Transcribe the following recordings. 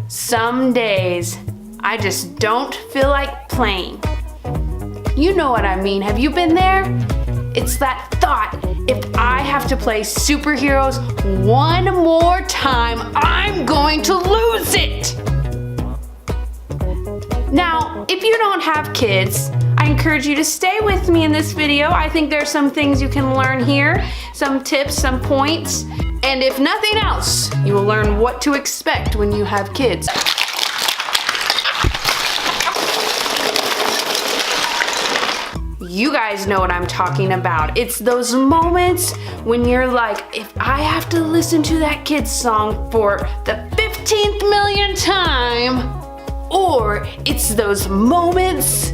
Some days, I just don't feel like playing. You know what I mean, have you been there? It's that thought, if I have to play superheroes one more time, I'm going to lose it! Now, if you don't have kids, I encourage you to stay with me in this video. I think there's some things you can learn here, some tips, some points, and if nothing else, you will learn what to expect when you have kids. You guys know what I'm talking about. It's those moments when you're like, if I have to listen to that kid's song for the 15th millionth time, or it's those moments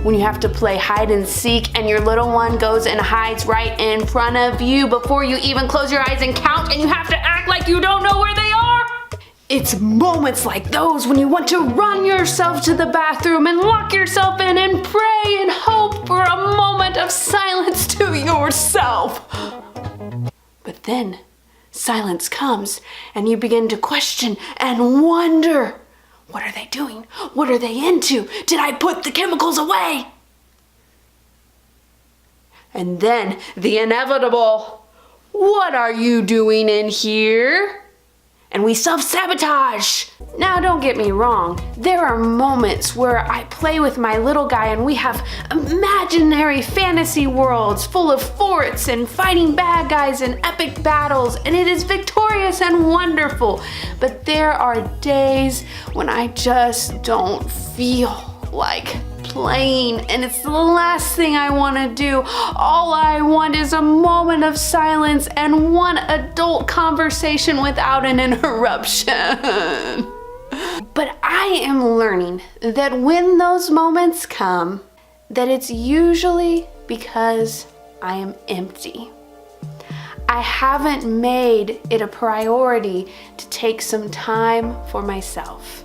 when you have to play hide and seek and your little one goes and hides right in front of you before you even close your eyes and count, and you have to act like you don't know where they are. It's moments like those when you want to run yourself to the bathroom and lock yourself in and pray and hope for a moment of silence to yourself. But then silence comes and you begin to question and wonder, what are they doing? What are they into? Did I put the chemicals away? And then the inevitable, what are you doing in here? And we self-sabotage. Now don't get me wrong, there are moments where I play with my little guy and we have imaginary fantasy worlds full of forts and fighting bad guys and epic battles, and it is victorious and wonderful. But there are days when I just don't feel like playing, and it's the last thing I want to do. All I want is a moment of silence and one adult conversation without an interruption. But I am learning that when those moments come, that it's usually because I am empty. I haven't made it a priority to take some time for myself.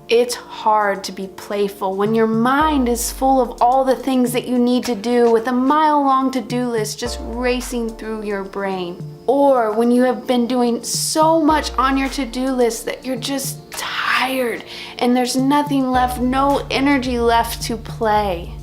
It's hard to be playful when your mind is full of all the things that you need to do with a mile-long to-do list just racing through your brain. Or when you have been doing so much on your to-do list that you're just tired and there's nothing left, no energy left to play.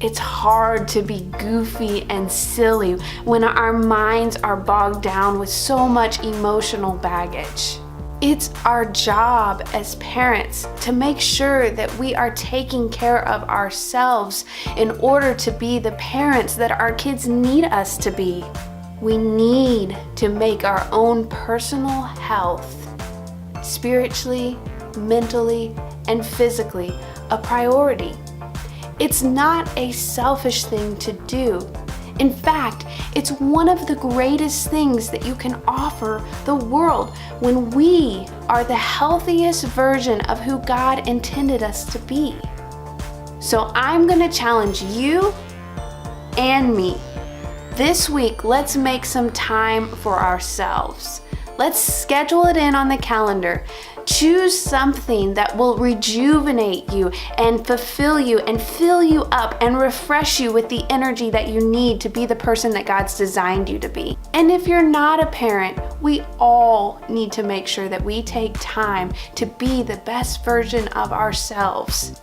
It's hard to be goofy and silly when our minds are bogged down with so much emotional baggage. It's our job as parents to make sure that we are taking care of ourselves in order to be the parents that our kids need us to be. We need to make our own personal health, spiritually, mentally, and physically, a priority. It's not a selfish thing to do. In fact, it's one of the greatest things that you can offer the world when we are the healthiest version of who God intended us to be. So I'm going to challenge you and me. This week, let's make some time for ourselves. Let's schedule it in on the calendar. Choose something that will rejuvenate you and fulfill you and fill you up and refresh you with the energy that you need to be the person that God's designed you to be. And if you're not a parent, we all need to make sure that we take time to be the best version of ourselves.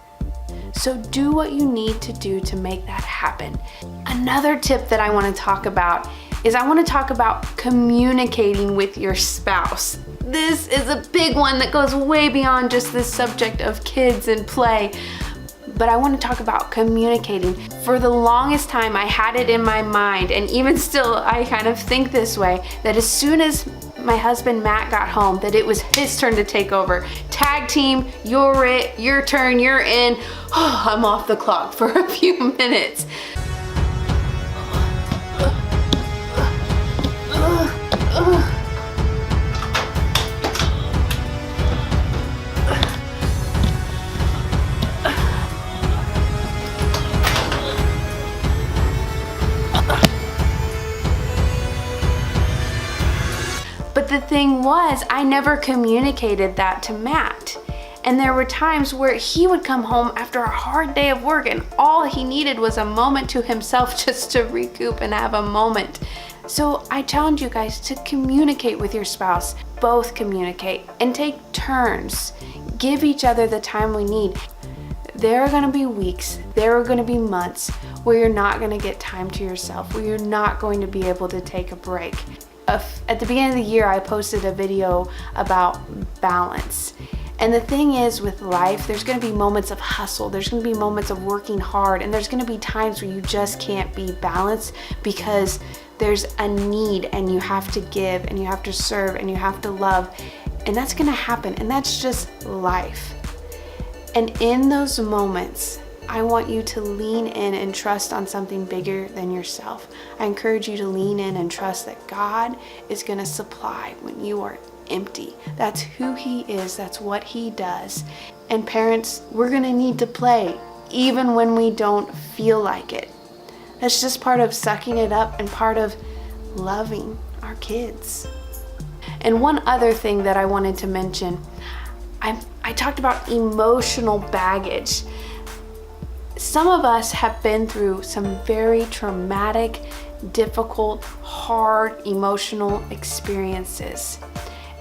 So do what you need to do to make that happen. Another tip that I want to talk about is I want to talk about communicating with your spouse. This is a big one that goes way beyond just this subject of kids and play. But I want to talk about communicating. For the longest time, I had it in my mind, and even still, I kind of think this way, that as soon as my husband Matt got home, that it was his turn to take over. Tag team, you're it, your turn, you're in. Oh, I'm off the clock for a few minutes. But the thing was, I never communicated that to Matt. And there were times where he would come home after a hard day of work and all he needed was a moment to himself just to recoup and have a moment. So I challenge you guys to communicate with your spouse. Both communicate and take turns. Give each other the time we need. There are gonna be weeks, there are gonna be months where you're not gonna get time to yourself, where you're not going to be able to take a break. At the beginning of the year, I posted a video about balance. And the thing is, with life, there's gonna be moments of hustle, there's gonna be moments of working hard, and there's gonna be times where you just can't be balanced because there's a need and you have to give and you have to serve and you have to love. And that's gonna happen, and that's just life. And in those moments, I want you to lean in and trust on something bigger than yourself. I encourage you to lean in and trust that God is gonna supply when you are empty. That's who He is, that's what He does. And parents, we're gonna need to play even when we don't feel like it. That's just part of sucking it up and part of loving our kids. And one other thing that I wanted to mention, I talked about emotional baggage. Some of us have been through some very traumatic, difficult, hard, emotional experiences.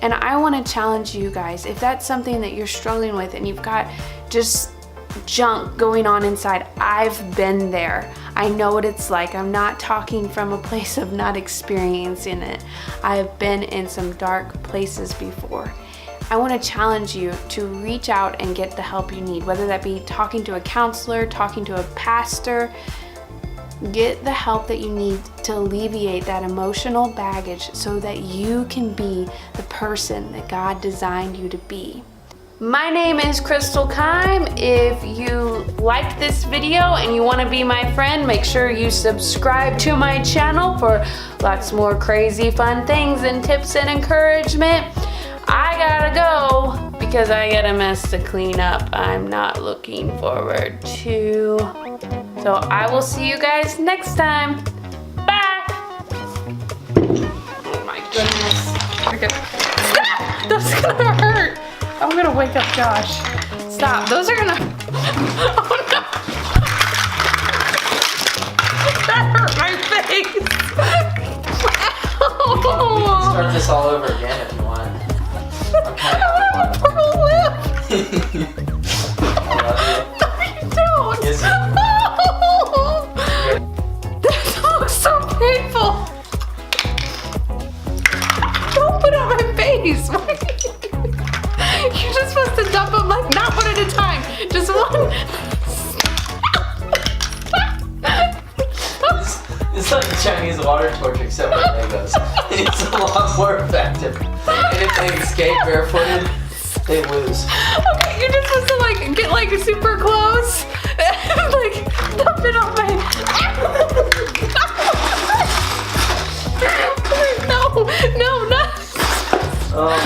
And I want to challenge you guys, if that's something that you're struggling with and you've got just junk going on inside, I've been there. I know what it's like. I'm not talking from a place of not experiencing it. I've been in some dark places before. I want to challenge you to reach out and get the help you need, whether that be talking to a counselor, talking to a pastor. Get the help that you need to alleviate that emotional baggage so that you can be the person that God designed you to be. My name is Crystal Keim. If you liked this video and you want to be my friend, make sure you subscribe to my channel for lots more crazy fun things and tips and encouragement. I gotta go because I got a mess to clean up I'm not looking forward to. So I will see you guys next time. Bye! Oh my goodness. Okay. Stop! That's gonna hurt. I'm gonna wake up Josh. Stop. Those are gonna... Oh no! That hurt my face! Ow! Start this all over again if you want. Okay. I have a purple lip! I love you. No, you don't! Yes. That looks so painful! Don't put on my face! You're just supposed to dump them like not one at a time. Just one. It's like a Chinese water torch except with Legos. It's a lot more effective. And if they escape barefooted, they lose. Okay, you're just supposed to like get like super close and like dump it on my. No, not. Oh.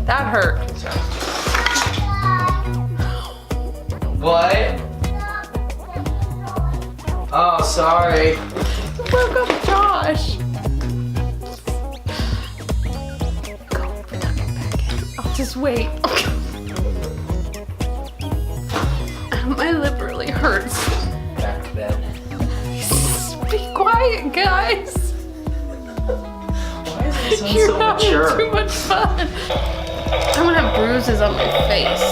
That hurt. What? Oh, sorry. Woke up Josh. Go, tuck it back in. I'll just wait. My lip really hurts. Back to bed. Be quiet, guys. Why is this You're so having mature? too much fun. I'm gonna have bruises on my face.